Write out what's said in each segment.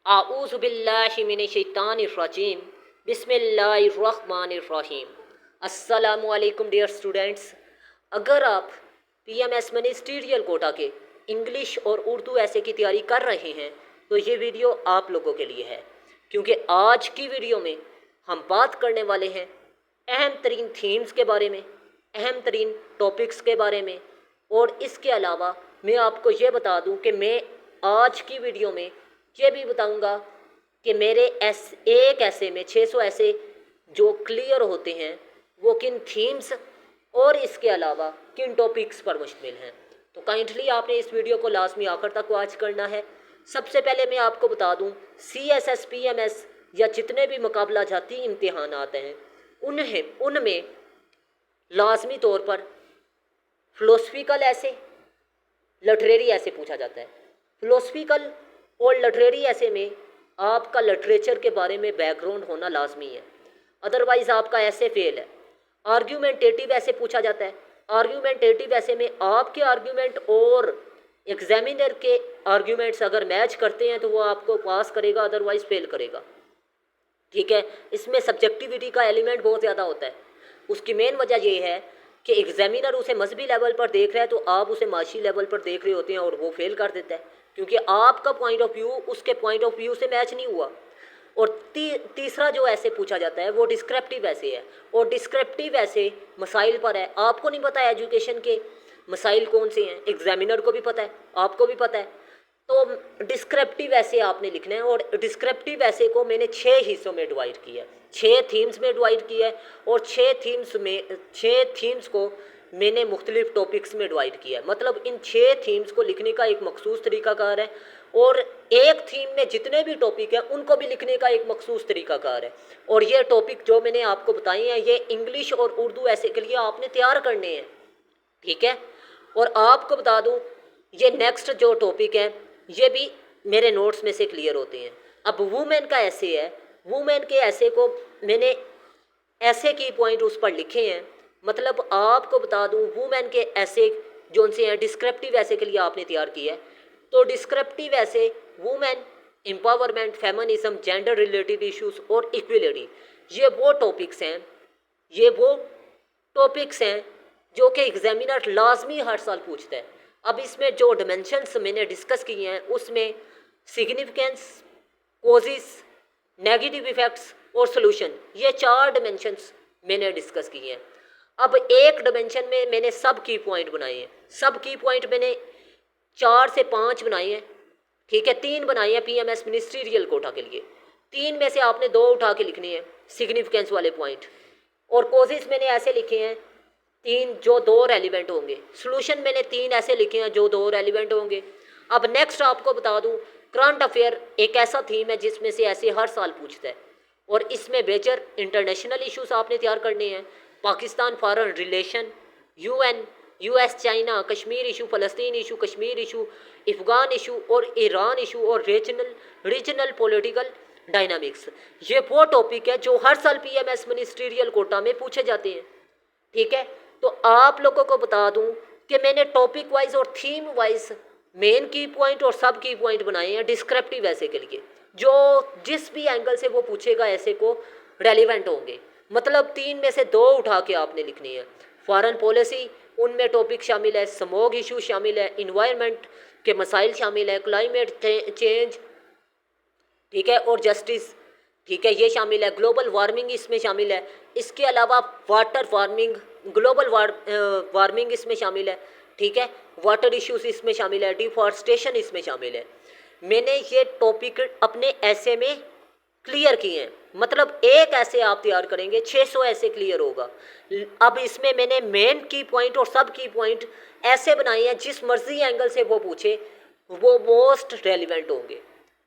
आऊज़ु बिल्लाहि मिनश शैतानिर रजीम बिस्मिल्लाहिर रहमानिर रहीम। अस्सलामु अलैकुम डियर स्टूडेंट्स। अगर आप पीएमएस मिनिस्ट्रियल कोटा के इंग्लिश और उर्दू ऐसे की तैयारी कर रहे हैं तो ये वीडियो आप लोगों के लिए है, क्योंकि आज की वीडियो में हम बात करने वाले हैं अहम तरीन थीम्स के बारे में, अहम तरीन टॉपिक्स के बारे में। और इसके अलावा मैं आपको ये बता दूं कि मैं आज की वीडियो में ये भी बताऊंगा कि मेरे एक ऐसे में 600 ऐसे जो क्लियर होते हैं वो किन थीम्स और इसके अलावा किन टॉपिक्स पर मुश्तमिल हैं। तो काइंडली आपने इस वीडियो को लाजमी आखिर तक वॉच करना है। सबसे पहले मैं आपको बता दूं, CSS PMS या जितने भी मुकाबला जाती इम्तिहान आते हैं उनमें लाजमी तौर पर फिलोसफिकल ऐसे, लिटरेरी ऐसे पूछा जाता है। फिलोसफिकल और लिटरेरी ऐसे में आपका लिटरेचर के बारे में बैकग्राउंड होना लाजमी है, अदरवाइज आपका ऐसे फेल है। आर्ग्यूमेंटेटिव ऐसे पूछा जाता है। आर्ग्यूमेंटेटिव ऐसे में आपके आर्ग्यूमेंट और एग्जामिनर के आर्ग्यूमेंट्स अगर मैच करते हैं तो वो आपको पास करेगा, अदरवाइज फेल करेगा। ठीक है, इसमें सब्जेक्टिविटी का एलिमेंट बहुत ज़्यादा होता है। उसकी मेन वजह ये है कि एग्जामिनर उसे मजहबी लेवल पर देख रहा है तो आप उसे माशी लेवल पर देख रहे होते हैं और वो फेल कर देता है, क्योंकि आपका पॉइंट ऑफ व्यू उसके पॉइंट ऑफ व्यू से मैच नहीं हुआ। और तीसरा जो ऐसे पूछा जाता है वो डिस्क्रिप्टिव ऐसे है, और डिस्क्रिप्टिव ऐसे मसाइल पर है। आपको नहीं पता एजुकेशन के मसाइल कौन से हैं, एग्जामिनर को भी पता है, आपको भी पता है। तो डिस्क्रिप्टिव ऐसे आपने लिखना है, और डिस्क्रिप्टिव ऐसे को मैंने 6 हिस्सों में डिवाइड किया है, 6 थीम्स में डिवाइड किया है। और 6 थीम्स को मैंने मुख्तलिफ टॉपिक्स में डिवाइड किया है। मतलब इन 6 थीम्स को लिखने का एक मखसूस तरीकाकार है, और एक थीम में जितने भी टॉपिक हैं उनको भी लिखने का एक मखसूस तरीकाकार है। और ये टॉपिक जो मैंने आपको बताए हैं ये इंग्लिश और उर्दू ऐसे के लिए आपने तैयार करने हैं। ठीक है, और आपको बता दूं ये नेक्स्ट जो टॉपिक है ये भी मेरे नोट्स में से क्लियर होते हैं। अब वुमेन का ऐसे है, वुमेन के ऐसे को मैंने ऐसे की पॉइंट उस पर लिखे हैं। मतलब आपको बता दूं वुमेन के ऐसे जो से हैं डिस्क्रिप्टिव ऐसे के लिए आपने तैयार किया है। तो डिस्क्रिप्टिव ऐसे women empowerment, feminism, gender related issues और इक्वलिटी, ये वो टॉपिक्स हैं जो कि एग्जामिनर लाजमी हर साल पूछता है। अब इसमें जो डिमेंशंस मैंने डिस्कस किए हैं उसमें सिग्निफिकेंस, कोजिस, नेगेटिव इफेक्ट्स और सोल्यूशन, ये 4 डिमेंशंस मैंने डिस्कस किए हैं। अब एक डिमेंशन में मैंने सब की पॉइंट बनाए हैं। सब की पॉइंट मैंने 4 से 5 बनाए हैं। ठीक है, 3 बनाए हैं पीएमएस मिनिस्ट्रियल कोटा के लिए। 3 में से आपने 2 उठा के लिखने हैं सिग्निफिकेंस वाले पॉइंट, और कोजिस मैंने ऐसे लिखे हैं 3 जो 2 रेलिवेंट होंगे। सोल्यूशन मैंने 3 ऐसे लिखे हैं जो 2 रेलिवेंट होंगे। अब नेक्स्ट आपको बता दूं, करंट अफेयर एक ऐसा थीम है जिसमें से ऐसे हर साल पूछता है, और इसमें मेजर इंटरनेशनल इश्यूज आपने तैयार करने हैं। Pakistan foreign relation, UN, US China, Kashmir issue, फ़लस्तीन issue, Kashmir issue, Afghan issue और ईरान इशू, और रीजनल पॉलिटिकल डायनामिक्स, ये वो टॉपिक है जो हर साल पीएमएस मिनिस्ट्रियल कोटा में पूछे जाते हैं। ठीक है, तो आप लोगों को बता दूं कि मैंने टॉपिक वाइज और थीम वाइज मेन की पॉइंट और सब की पॉइंट बनाए हैं डिस्क्रिप्टिव ऐसे के लिए, जो जिस भी एंगल से वो पूछेगा ऐसे को रेलिवेंट होंगे। मतलब 3 में से 2 उठा के आपने लिखनी है। फॉरेन पॉलिसी, उनमें टॉपिक शामिल है, स्मॉग इशू शामिल है, इन्वायरमेंट के मसाइल शामिल है, क्लाइमेट चेंज, ठीक है, और जस्टिस, ठीक है, ये शामिल है। ग्लोबल वार्मिंग इसमें शामिल है। इसके अलावा वाटर वार्मिंग, ग्लोबल वार्मिंग इसमें शामिल है। ठीक है, वाटर इश्यूज इसमें शामिल है, डिफॉरेस्टेशन इसमें शामिल है। मैंने ये टॉपिक अपने ऐसे में क्लियर किए हैं। मतलब एक ऐसे आप तैयार करेंगे 600 ऐसे क्लियर होगा। अब इसमें मैंने मेन की पॉइंट और सब की पॉइंट ऐसे बनाए हैं जिस मर्जी एंगल से वो पूछे वो मोस्ट रेलिवेंट होंगे।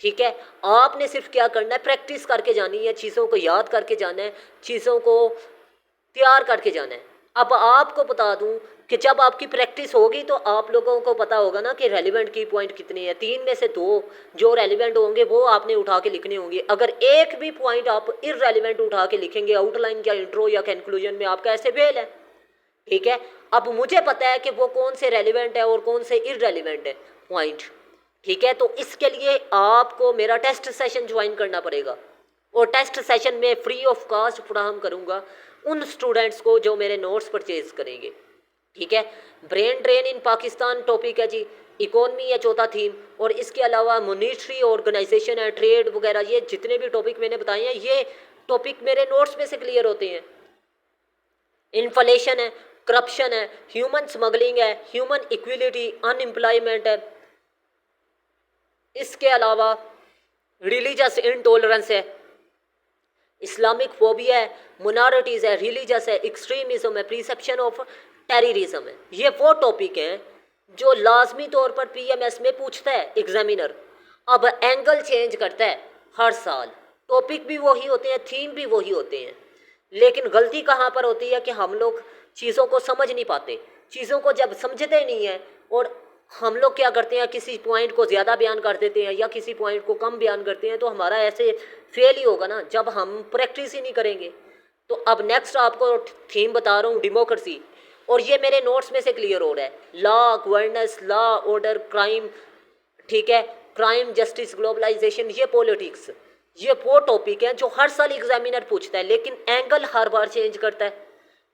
ठीक है, आपने सिर्फ क्या करना है, प्रैक्टिस करके जानी है, चीज़ों को याद करके जाना है, चीज़ों को तैयार करके जाना है। अब आपको बता दूं कि जब आपकी प्रैक्टिस होगी तो आप लोगों को पता होगा ना कि रेलिवेंट की पॉइंट कितने हैं। 3 में से 2 जो रेलिवेंट होंगे वो आपने उठा के लिखने होंगे। अगर एक भी पॉइंट आप इररेलिवेंट उठा के लिखेंगे आउटलाइन या इंट्रो या कंक्लूजन में, आपका ऐसे फेल है। ठीक है, अब मुझे पता है कि वो कौन से रेलिवेंट है और कौन से इररेलिवेंट है पॉइंट। ठीक है। तो इसके लिए आपको मेरा टेस्ट सेशन ज्वाइन करना पड़ेगा और टेस्ट सेशन में फ्री ऑफ कास्ट फराहम करूँगा उन स्टूडेंट्स को जो मेरे नोट्स परचेज करेंगे। ठीक है। Brain drain in Pakistan topic है जी, इकोनमी है चौथा थीम, और इसके अलावा मॉनेटरी ऑर्गेनाइजेशन है, ट्रेड वगैरह, ये जितने भी टॉपिक मैंने बताए हैं ये टॉपिक मेरे नोट्स में से क्लियर होते हैं। इन्फ्लेशन है, करप्शन है, ह्यूमन स्मगलिंग है, ह्यूमन इक्विलिटी, अनएम्प्लॉयमेंट है, इसके अलावा रिलीजियस इनटॉलरेंस है, इस्लामिक फोबिया है, मिनॉरिटीज़ है, रिलीजियस है, एक्सट्रीमिज्म है, प्रिसेप्शन ऑफ टेररिज्म है। ये वो टॉपिक हैं जो लाजमी तौर पर पीएमएस में पूछता है एग्जामिनर। अब एंगल चेंज करता है हर साल, टॉपिक भी वही होते हैं, थीम भी वही होते हैं, लेकिन गलती कहाँ पर होती है कि हम लोग चीज़ों को समझ नहीं पाते। चीज़ों को जब समझते ही नहीं है और हम लोग क्या करते हैं, किसी पॉइंट को ज़्यादा बयान कर देते हैं या किसी पॉइंट को कम बयान करते हैं, तो हमारा ऐसे फेल ही होगा ना जब हम प्रैक्टिस ही नहीं करेंगे। तो अब नेक्स्ट आपको थीम बता रहा हूँ, डेमोक्रेसी, और ये मेरे नोट्स में से क्लियर हो रहा है। Law, governance, law, order, crime, ठीक है, क्राइम, जस्टिस, ग्लोबलाइजेशन, ये पॉलिटिक्स, ये वो टॉपिक हैं जो हर साल एग्जामिनर पूछता है, लेकिन एंगल हर बार चेंज करता है।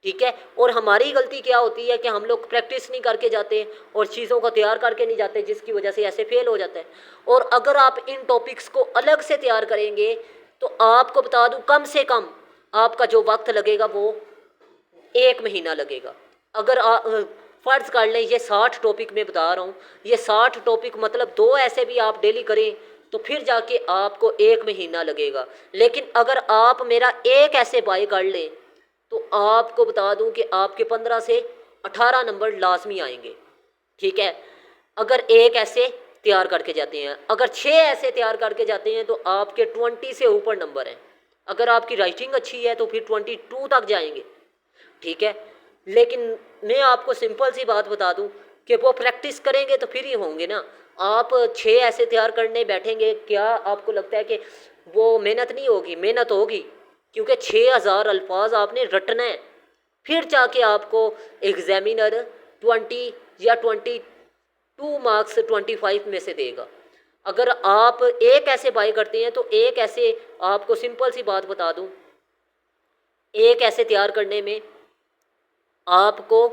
ठीक है। और हमारी गलती क्या होती है कि हम लोग प्रैक्टिस नहीं करके जाते और चीज़ों को तैयार करके नहीं जाते, जिसकी वजह से ऐसे फेल हो जाता है। और अगर आप इन टॉपिक्स को अलग से तैयार करेंगे तो आपको बता दूं कम से कम आपका जो वक्त लगेगा वो 1 महीना लगेगा। अगर फ़र्ज़ कर लें ये 60 टॉपिक मैं बता रहा हूँ, ये 60 टॉपिक मतलब 2 ऐसे भी आप डेली करें तो फिर जाके आपको 1 महीना लगेगा। लेकिन अगर आप मेरा एक ऐसे बाय कर लें तो आपको बता दूं कि आपके 15 से 18 नंबर लाजमी आएंगे। ठीक है। अगर एक ऐसे तैयार करके जाते हैं, अगर 6 ऐसे तैयार करके जाते हैं तो आपके 20 से ऊपर नंबर हैं। अगर आपकी राइटिंग अच्छी है तो फिर 22 तक जाएंगे। ठीक है। लेकिन मैं आपको सिंपल सी बात बता दूं कि वो प्रैक्टिस करेंगे तो फिर ही होंगे ना। आप 6 ऐसे तैयार करने बैठेंगे, क्या आपको लगता है कि वो मेहनत नहीं होगी? मेहनत होगी, क्योंकि 6000 अल्फाज आपने रटना है, फिर जाके आपको एग्जामिनर 20 या 22 मार्क्स 25 में से देगा। अगर आप एक ऐसे बाय करते हैं तो एक ऐसे, आपको सिंपल सी बात बता दूं, एक ऐसे तैयार करने में आपको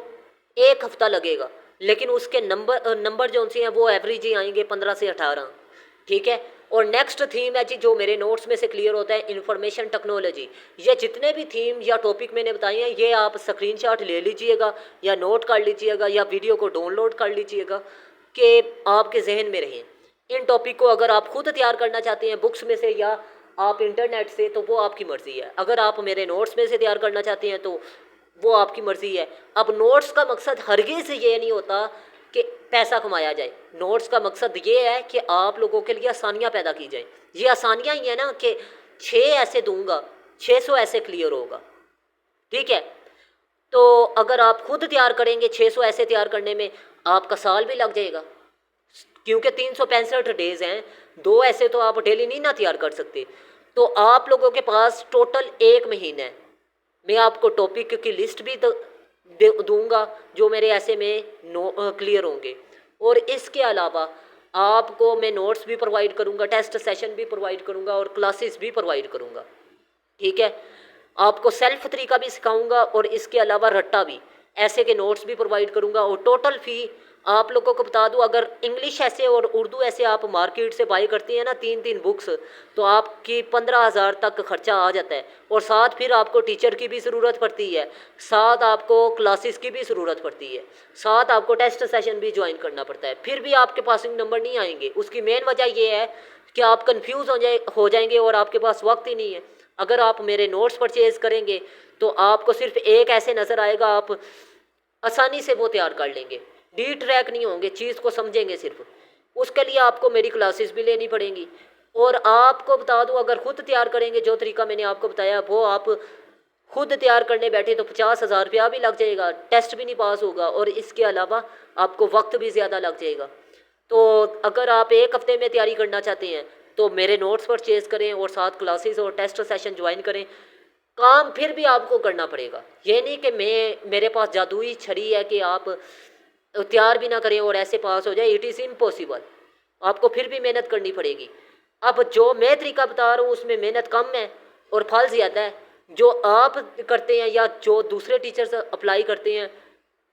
1 हफ्ता लगेगा, लेकिन उसके नंबर जो से हैं वो एवरेज ही आएंगे 15 से 18। ठीक है। और नेक्स्ट थीम है जी जो मेरे नोट्स में से क्लियर होता है, इंफॉर्मेशन टेक्नोलॉजी। ये जितने भी थीम या टॉपिक मैंने बताए हैं ये आप स्क्रीनशॉट ले लीजिएगा या नोट कर लीजिएगा या वीडियो को डाउनलोड कर लीजिएगा कि आपके जहन में रहें। इन टॉपिक को अगर आप खुद तैयार करना चाहते हैं बुक्स में से या आप इंटरनेट से, तो वो आपकी मर्ज़ी है। अगर आप मेरे नोट्स में से तैयार करना चाहते हैं तो वो आपकी मर्ज़ी है। अब नोट्स का मकसद हरगिज़ ये नहीं होता कि पैसा कमाया जाए। नोट्स का मकसद ये है कि आप लोगों के लिए आसानियाँ पैदा की जाए। ये आसानियाँ ही है ना कि 6 ऐसे दूंगा, 600 ऐसे क्लियर होगा। ठीक है। तो अगर आप खुद तैयार करेंगे 600 ऐसे तैयार करने में आपका साल भी लग जाएगा, क्योंकि 365 डेज़ हैं। 2 ऐसे तो आप डेली नहीं ना तैयार कर सकते। तो आप लोगों के पास टोटल 1 महीना है। मैं आपको टॉपिक की लिस्ट भी दूंगा जो मेरे ऐसे में क्लियर होंगे, और इसके अलावा आपको मैं नोट्स भी प्रोवाइड करूंगा, टेस्ट सेशन भी प्रोवाइड करूंगा और क्लासेस भी प्रोवाइड करूंगा। ठीक है। आपको सेल्फ तरीका भी सिखाऊंगा और इसके अलावा रट्टा भी, ऐसे के नोट्स भी प्रोवाइड करूंगा। और टोटल फ़ी आप लोगों को बता दूं, अगर इंग्लिश ऐसे और उर्दू ऐसे आप मार्केट से बाई करते हैं ना 3-3 बुक्स, तो आपकी 15,000 तक खर्चा आ जाता है। और साथ फिर आपको टीचर की भी ज़रूरत पड़ती है, साथ आपको क्लासेस की भी ज़रूरत पड़ती है, साथ आपको टेस्ट सेशन भी ज्वाइन करना पड़ता है। फिर भी आपके पासिंग नंबर नहीं आएंगे। उसकी मेन वजह यह है कि आप कन्फ्यूज़ हो जाएंगे और आपके पास वक्त ही नहीं है। अगर आप मेरे नोट्स परचेज़ करेंगे तो आपको सिर्फ एक ऐसे नज़र आएगा, आप आसानी से वो तैयार कर लेंगे, डी ट्रैक नहीं होंगे, चीज़ को समझेंगे सिर्फ। उसके लिए आपको मेरी क्लासेस भी लेनी पड़ेंगी। और आपको बता दूं, अगर खुद तैयार करेंगे जो तरीका मैंने आपको बताया वो आप खुद तैयार करने बैठे तो 50,000 रुपया भी लग जाएगा, टेस्ट भी नहीं पास होगा और इसके अलावा आपको वक्त भी ज़्यादा लग जाएगा। तो अगर आप 1 हफ्ते में तैयारी करना चाहते हैं तो मेरे नोट्स परचेज़ करें और साथ क्लासेस और टेस्ट सेशन ज्वाइन करें। काम फिर भी आपको करना पड़ेगा, ये नहीं कि मेरे पास जादुई छड़ी है कि आप तैयार भी ना करें और ऐसे पास हो जाए। It is impossible. आपको फिर भी मेहनत करनी पड़ेगी। अब जो मैं तरीका बता रहा हूँ उसमें मेहनत कम है और फल ज़्यादा है। जो आप करते हैं या जो दूसरे टीचर्स अप्लाई करते हैं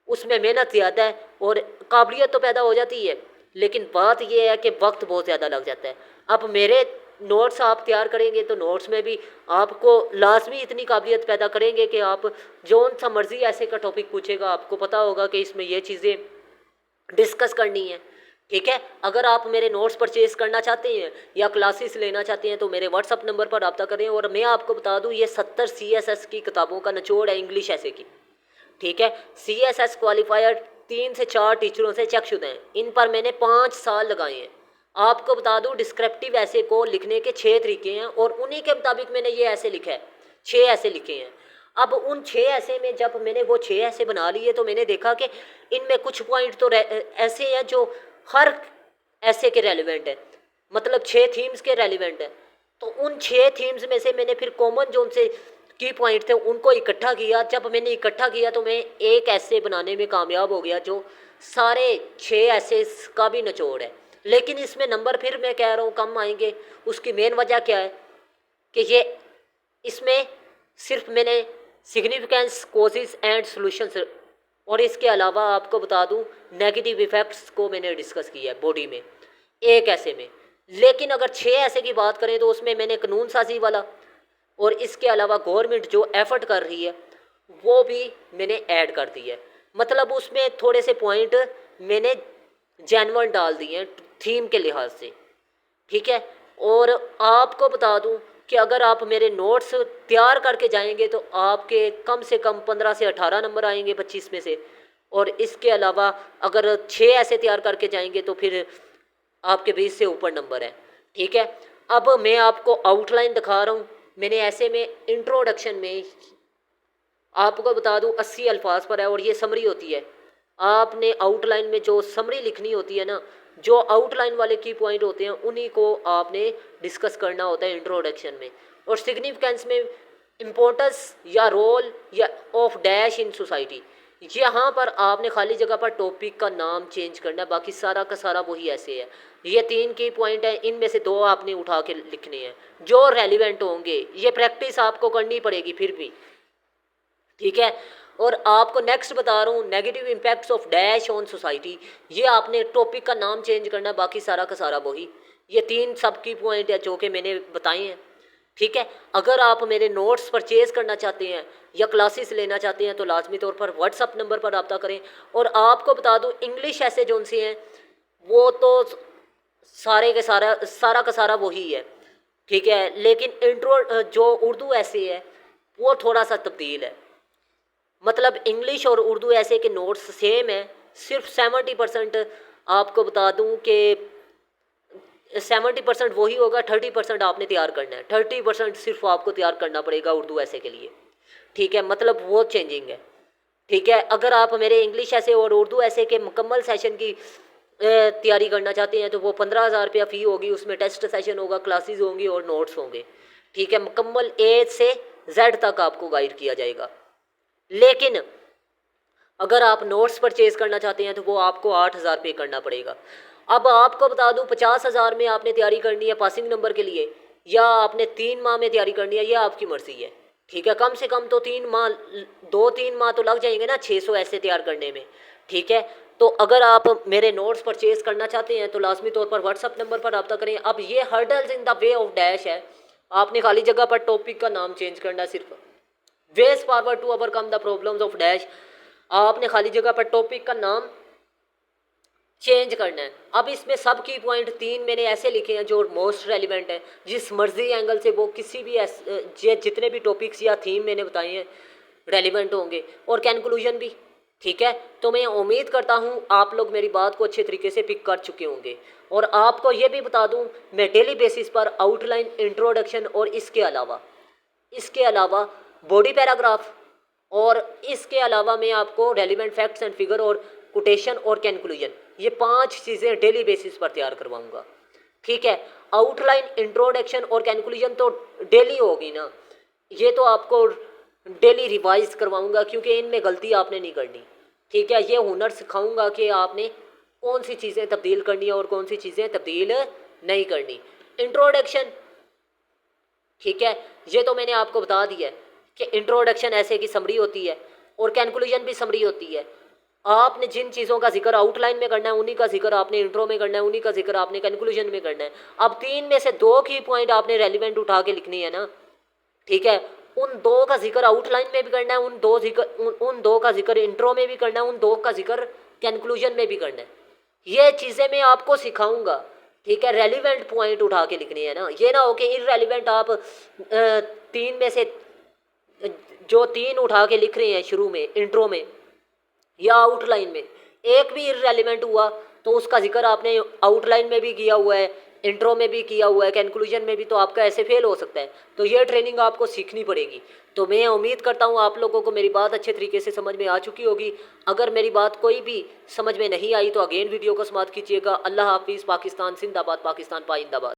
उसमें मेहनत ज़्यादा है और काबिलियत तो पैदा हो जाती है, लेकिन बात ये है कि वक्त बहुत ज़्यादा लग जाता है। अब मेरे नोट्स आप तैयार करेंगे तो नोट्स में भी आपको लाजमी इतनी काबिलियत पैदा करेंगे कि आप जौन सा मर्जी ऐसे का टॉपिक पूछेगा आपको पता होगा कि इसमें ये चीज़ें डिस्कस करनी है। ठीक है, अगर आप मेरे नोट्स परचेज़ करना चाहते हैं या क्लासेस लेना चाहते हैं तो मेरे व्हाट्सअप नंबर पर रब्ता करें। और मैं आपको बता दूं ये 70 CSS की किताबों का निचोड़ है इंग्लिश ऐसे की। ठीक है, CSS क्वालिफायर 3 से 4 टीचरों से चेकशुदा हैं, इन पर मैंने 5 साल लगाए हैं। आपको बता दूं डिस्क्रिप्टिव ऐसे को लिखने के 6 तरीके हैं और उन्हीं के मुताबिक मैंने ये ऐसे लिखा है, 6 ऐसे लिखे हैं। अब उन 6 ऐसे में जब मैंने वो 6 ऐसे बना लिए तो मैंने देखा कि इनमें कुछ पॉइंट तो ऐसे हैं जो हर ऐसे के रेलिवेंट है, मतलब 6 थीम्स के रेलिवेंट है। तो उन 6 थीम्स में से मैंने फिर कॉमन जो उनसे की पॉइंट थे उनको इकट्ठा किया। जब मैंने इकट्ठा किया तो मैं एक ऐसे बनाने में कामयाब हो गया जो सारे 6 ऐसे का भी निचोड़ है। लेकिन इसमें नंबर फिर मैं कह रहा हूँ कम आएंगे। उसकी मेन वजह क्या है कि ये इसमें सिर्फ मैंने सिग्निफिकेंस, कॉजेज एंड सॉल्यूशंस और इसके अलावा आपको बता दूं नेगेटिव इफ़ेक्ट्स को मैंने डिस्कस किया है बॉडी में एक ऐसे में। लेकिन अगर 6 ऐसे की बात करें तो उसमें मैंने कानून साजी वाला और इसके अलावा गवर्नमेंट जो एफर्ट कर रही है वो भी मैंने ऐड कर दी है। मतलब उसमें थोड़े से पॉइंट मैंने जेन्युइन डाल दिए हैं थीम के लिहाज से। ठीक है, और आपको बता दूं कि अगर आप मेरे नोट्स तैयार करके जाएंगे तो आपके कम से कम 15 से 18 नंबर आएंगे 25 में से। और इसके अलावा अगर 6 ऐसे तैयार करके जाएंगे तो फिर आपके 20 से ऊपर नंबर है। ठीक है, अब मैं आपको आउटलाइन दिखा रहा हूँ। मैंने ऐसे में इंट्रोडक्शन में आपको बता दूं 80 अल्फाज पर है और ये समरी होती है। आपने आउटलाइन में जो समरी लिखनी होती है ना, जो आउटलाइन वाले की पॉइंट होते हैं उन्हीं को आपने डिस्कस करना होता है इंट्रोडक्शन में। और सिग्निफिकेंस में इम्पोर्टेंस या रोल या ऑफ डैश इन सोसाइटी, यहाँ पर आपने खाली जगह पर टॉपिक का नाम चेंज करना है, बाकी सारा का सारा वही ऐसे है। ये 3 की पॉइंट है, इनमें से 2 आपने उठा के लिखने हैं जो रेलिवेंट होंगे। ये प्रैक्टिस आपको करनी पड़ेगी फिर भी। ठीक है, और आपको नेक्स्ट बता रहा हूँ negative impacts of dash on society. ये आपने टॉपिक का नाम चेंज करना है, बाकी सारा का सारा वही। ये 3 सब की पॉइंट है जो कि मैंने बताए हैं। ठीक है, अगर आप मेरे नोट्स परचेज करना चाहते हैं या क्लासेस लेना चाहते हैं तो लाजमी तौर पर व्हाट्सअप नंबर पर रब्ता करें। और आपको बता दूं इंग्लिश ऐसे जो से हैं वो तो सारे के सारा का सारा वही है। ठीक है, लेकिन इंट्रो जो उर्दू ऐसे है वो थोड़ा सा तब्दील है। मतलब इंग्लिश और उर्दू ऐसे के नोट्स सेम है, सिर्फ 70% आपको बता दूं कि 70% वही होगा, 30% आपने तैयार करना है। 30% सिर्फ आपको तैयार करना पड़ेगा उर्दू ऐसे के लिए। ठीक है, मतलब वो चेंजिंग है। ठीक है, अगर आप मेरे इंग्लिश ऐसे और उर्दू ऐसे के मुकम्मल सेशन की तैयारी करना चाहते हैं तो वो 15,000 रुपया फ़ी होगी। उसमें टेस्ट सेशन होगा, क्लासेस होंगी और नोट्स होंगे। ठीक है, मुकम्मल A से Z तक आपको गाइड किया जाएगा। लेकिन अगर आप नोट्स परचेज करना चाहते हैं तो वो आपको 8,000 पे करना पड़ेगा। अब आपको बता दूं 50,000 में आपने तैयारी करनी है पासिंग नंबर के लिए या आपने 3 माह में तैयारी करनी है, ये आपकी मर्जी है। ठीक है, कम से कम तो 3 माह, 2-3 माह तो लग जाएंगे ना 600 ऐसे तैयार करने में। ठीक है, तो अगर आप मेरे नोट्स परचेज करना चाहते हैं तो लाजमी तौर पर व्हाट्सअप नंबर पर रब्ता करें। अब ये hurdles in the way of dash है, आपने खाली जगह पर टॉपिक का नाम चेंज करना। सिर्फ ways forward to overcome the problems of dash, आपने खाली जगह पर टॉपिक का नाम चेंज करना है। अब इसमें सब की पॉइंट 3 मैंने ऐसे लिखे हैं जो मोस्ट रेलिवेंट है, जिस मर्जी एंगल से वो किसी भी जितने भी टॉपिक्स या थीम मैंने बताए हैं रेलिवेंट होंगे और कंक्लूजन भी। ठीक है, तो मैं उम्मीद करता हूँ आप लोग मेरी बात को अच्छे तरीके से पिक कर चुके होंगे। और आपको ये भी बता दूँ मैं डेली बेसिस पर आउटलाइन, इंट्रोडक्शन और इसके अलावा बॉडी पैराग्राफ और इसके अलावा मैं आपको रेलिवेंट फैक्ट्स एंड फिगर और कोटेशन और कंक्लूजन, ये 5 चीज़ें डेली बेसिस पर तैयार करवाऊंगा। ठीक है, आउटलाइन, इंट्रोडक्शन और कंक्लूजन तो डेली होगी ना, ये तो आपको डेली रिवाइज करवाऊंगा क्योंकि इनमें गलती आपने नहीं करनी। ठीक है, ये हुनर सिखाऊंगा कि आपने कौन सी चीज़ें तब्दील करनी है और कौन सी चीज़ें तब्दील नहीं करनी। इंट्रोडक्शन, ठीक है, ये तो मैंने आपको बता दिया है कि इंट्रोडक्शन ऐसे की समरी होती है और कंक्लूजन भी समरी होती है। आपने जिन चीज़ों का जिक्र आउटलाइन में करना है उन्हीं का जिक्र आपने इंट्रो में करना है, उन्हीं का जिक्र आपने कंक्लूजन में करना है। अब 3 में से 2 की पॉइंट आपने रेलिवेंट उठा के लिखनी है ना, ठीक है। उन 2 का जिक्र आउटलाइन में भी करना है, उन 2 का जिक्र इंट्रो में भी करना है, उन 2 का जिक्र कंक्लूजन में भी करना है। ये चीज़ें मैं आपको सिखाऊंगा, ठीक है। रेलिवेंट पॉइंट उठा के लिखनी है ना, ये ना हो कि इररेलिवेंट आप 3 में से जो 3 उठा के लिख रहे हैं शुरू में इंट्रो में या आउटलाइन में, एक भी इररेलिवेंट हुआ तो उसका जिक्र आपने आउटलाइन में भी किया हुआ है, इंट्रो में भी किया हुआ है, कंक्लूजन में भी, तो आपका ऐसे फेल हो सकता है। तो ये ट्रेनिंग आपको सीखनी पड़ेगी। तो मैं उम्मीद करता हूँ आप लोगों को मेरी बात अच्छे तरीके से समझ में आ चुकी होगी। अगर मेरी बात कोई भी समझ में नहीं आई तो अगेन वीडियो को समाप्त कीजिएगा। अल्लाह हाफिज़। पाकिस्तान जिंदाबाद, पाकिस्तान पाइंदाबाद।